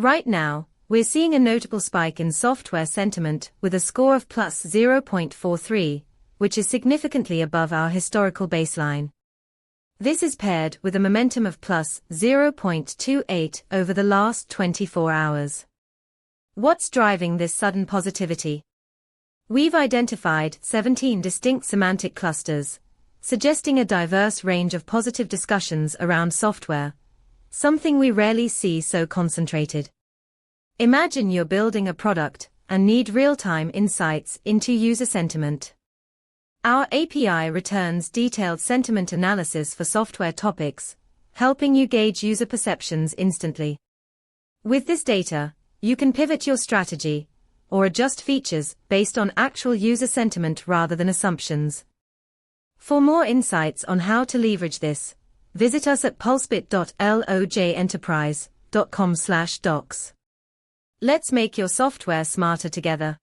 Right now, we're seeing a notable spike in software sentiment with a score of plus 0.43, which is significantly above our historical baseline. This is paired with a momentum of plus 0.28 over the last 24 hours. What's driving this sudden positivity? We've identified 17 distinct semantic clusters, suggesting a diverse range of positive discussions around software, something we rarely see so concentrated. Imagine you're building a product and need real-time insights into user sentiment. Our API returns detailed sentiment analysis for software topics, helping you gauge user perceptions instantly. With this data, you can pivot your strategy or adjust features based on actual user sentiment rather than assumptions. For more insights on how to leverage this, visit us at pulsebit.logenterprise.com/docs. Let's make your software smarter together.